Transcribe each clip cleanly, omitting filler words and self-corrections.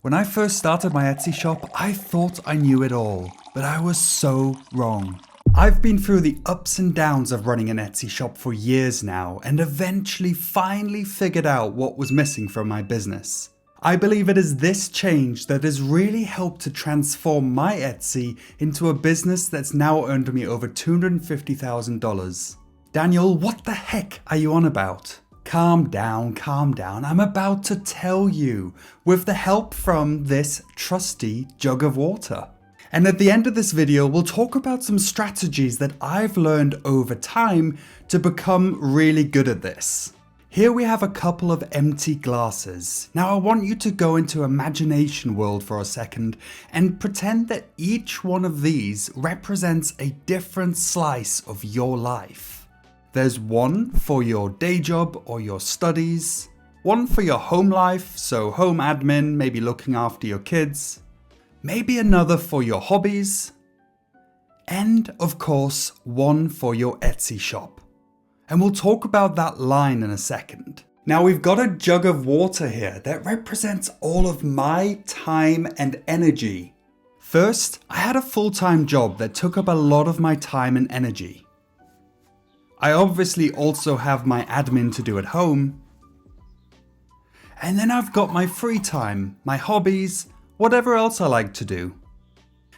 When I first started my Etsy shop, I thought I knew it all, but I was so wrong. I've been through the ups and downs of running an Etsy shop for years now, and eventually finally figured out what was missing from my business. I believe it is this change that has really helped to transform my Etsy into a business that's now earned me over $250,000. Daniel, what the heck are you on about? Calm down, I'm about to tell you, with the help from this trusty jug of water. And at the end of this video, we'll talk about some strategies that I've learned over time to become really good at this. Here we have a couple of empty glasses. Now I want you to go into imagination world for a second and pretend that each one of these represents a different slice of your life. There's one for your day job or your studies, one for your home life, so home admin, maybe looking after your kids, maybe another for your hobbies, and of course, one for your Etsy shop. And we'll talk about that line in a second. Now we've got a jug of water here that represents all of my time and energy. First, I had a full-time job that took up a lot of my time and energy. I obviously also have my admin to do at home. And then I've got my free time, my hobbies, whatever else I like to do.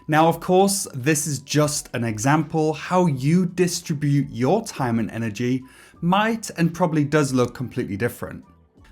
Now, of course, this is just an example. How you distribute your time and energy might and probably does look completely different.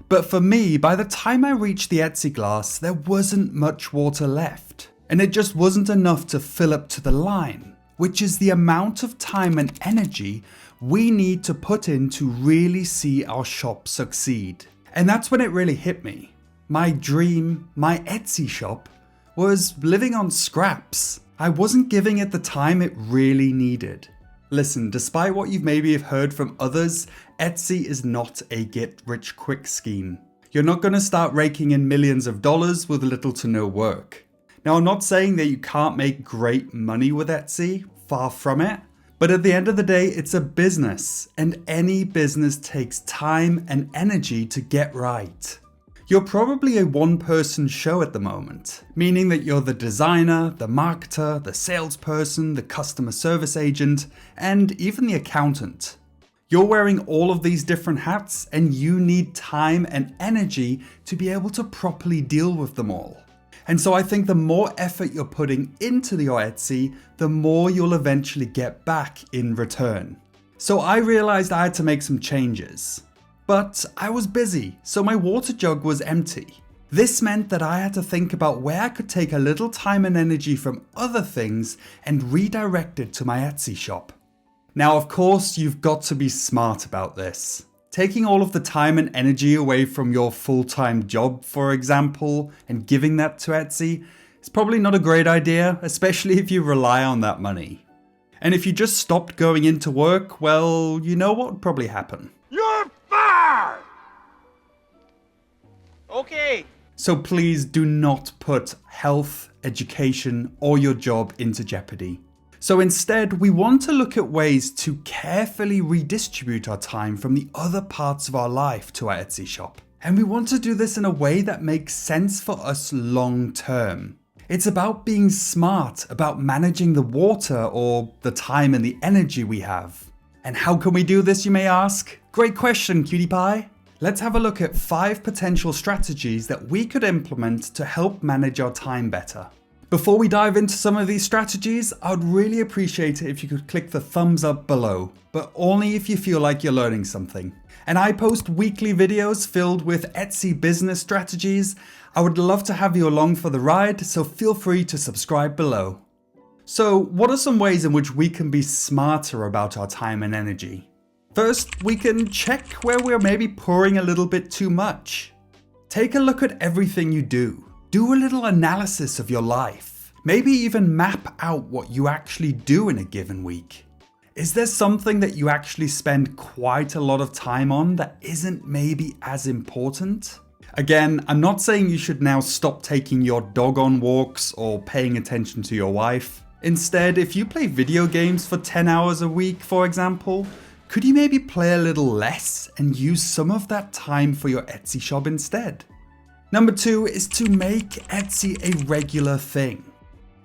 But for me, by the time I reached the Etsy glass, there wasn't much water left. And it just wasn't enough to fill up to the line, which is the amount of time and energy we need to put in to really see our shop succeed. And that's when it really hit me. My dream, my Etsy shop, was living on scraps. I wasn't giving it the time it really needed. Listen, despite what you've maybe heard from others, Etsy is not a get-rich-quick scheme. You're not going to start raking in millions of dollars with little to no work. Now, I'm not saying that you can't make great money with Etsy, far from it. But at the end of the day, it's a business, and any business takes time and energy to get right. You're probably a one-person show at the moment, meaning that you're the designer, the marketer, the salesperson, the customer service agent, and even the accountant. You're wearing all of these different hats, and you need time and energy to be able to properly deal with them all. And so I think the more effort you're putting into your Etsy, the more you'll eventually get back in return. So I realized I had to make some changes. But I was busy, so my water jug was empty. This meant that I had to think about where I could take a little time and energy from other things and redirect it to my Etsy shop. Now, of course, you've got to be smart about this. Taking all of the time and energy away from your full-time job, for example, and giving that to Etsy is probably not a great idea, especially if you rely on that money. And if you just stopped going into work, well, you know what would probably happen. You're fired! Okay. So please do not put health, education, or your job into jeopardy. So instead, we want to look at ways to carefully redistribute our time from the other parts of our life to our Etsy shop. And we want to do this in a way that makes sense for us long term. It's about being smart, about managing the water or the time and the energy we have. And how can we do this, you may ask? Great question, cutie pie. Let's have a look at 5 potential strategies that we could implement to help manage our time better. Before we dive into some of these strategies, I would really appreciate it if you could click the thumbs up below, but only if you feel like you're learning something. And I post weekly videos filled with Etsy business strategies. I would love to have you along for the ride, so feel free to subscribe below. So, what are some ways in which we can be smarter about our time and energy? First, we can check where we're maybe pouring a little bit too much. Take a look at everything you do. Do a little analysis of your life. Maybe even map out what you actually do in a given week. Is there something that you actually spend quite a lot of time on that isn't maybe as important? Again, I'm not saying you should now stop taking your dog on walks or paying attention to your wife. Instead, if you play video games for 10 hours a week, for example, could you maybe play a little less and use some of that time for your Etsy shop instead? Number 2 is to make Etsy a regular thing.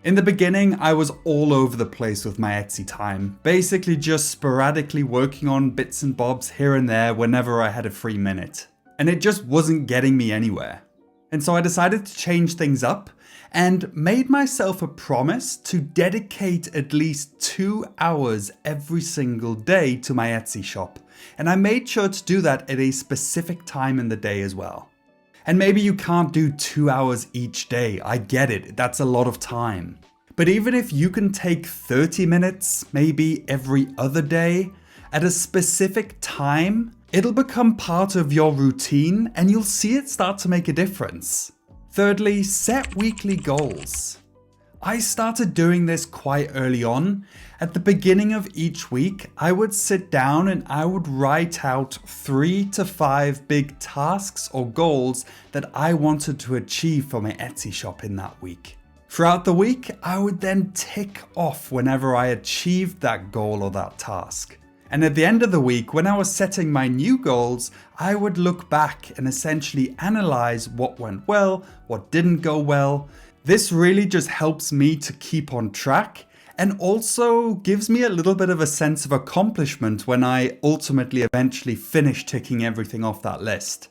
In the beginning, I was all over the place with my Etsy time, basically just sporadically working on bits and bobs here and there whenever I had a free minute. And it just wasn't getting me anywhere. And so I decided to change things up and made myself a promise to dedicate at least 2 hours every single day to my Etsy shop. And I made sure to do that at a specific time in the day as well. And maybe you can't do 2 hours each day, I get it, that's a lot of time. But even if you can take 30 minutes, maybe every other day, at a specific time, it'll become part of your routine and you'll see it start to make a difference. Thirdly, set weekly goals. I started doing this quite early on. At the beginning of each week, I would sit down and I would write out 3 to 5 big tasks or goals that I wanted to achieve for my Etsy shop in that week. Throughout the week, I would then tick off whenever I achieved that goal or that task. And at the end of the week, when I was setting my new goals, I would look back and essentially analyze what went well, what didn't go well. This really just helps me to keep on track and also gives me a little bit of a sense of accomplishment when I ultimately eventually finish ticking everything off that list.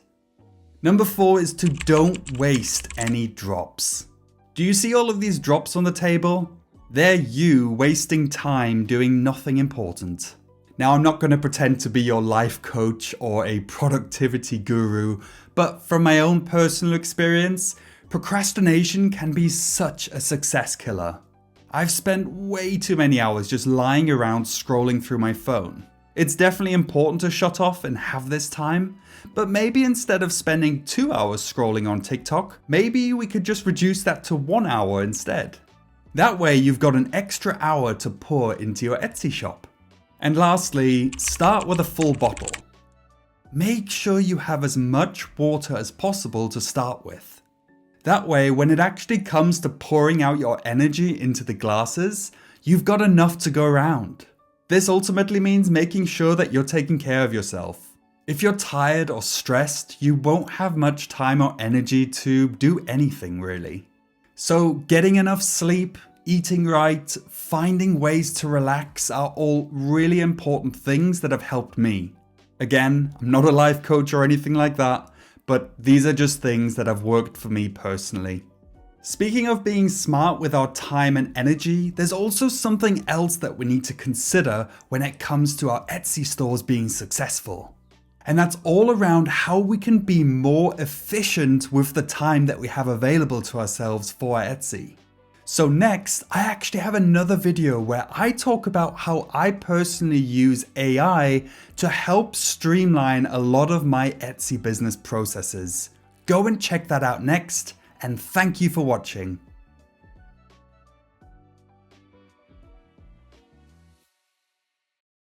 Number 4 is to don't waste any drops. Do you see all of these drops on the table? They're you wasting time doing nothing important. Now, I'm not going to pretend to be your life coach or a productivity guru, but from my own personal experience, procrastination can be such a success killer. I've spent way too many hours just lying around scrolling through my phone. It's definitely important to shut off and have this time, but maybe instead of spending 2 hours scrolling on TikTok, maybe we could just reduce that to 1 hour instead. That way you've got an extra hour to pour into your Etsy shop. And lastly, start with a full bottle. Make sure you have as much water as possible to start with. That way, when it actually comes to pouring out your energy into the glasses, you've got enough to go around. This ultimately means making sure that you're taking care of yourself. If you're tired or stressed, you won't have much time or energy to do anything really. So getting enough sleep, eating right, finding ways to relax are all really important things that have helped me. Again, I'm not a life coach or anything like that, but these are just things that have worked for me personally. Speaking of being smart with our time and energy, there's also something else that we need to consider when it comes to our Etsy stores being successful. And that's all around how we can be more efficient with the time that we have available to ourselves for our Etsy. So next, I actually have another video where I talk about how I personally use AI to help streamline a lot of my Etsy business processes. Go and check that out next, and thank you for watching.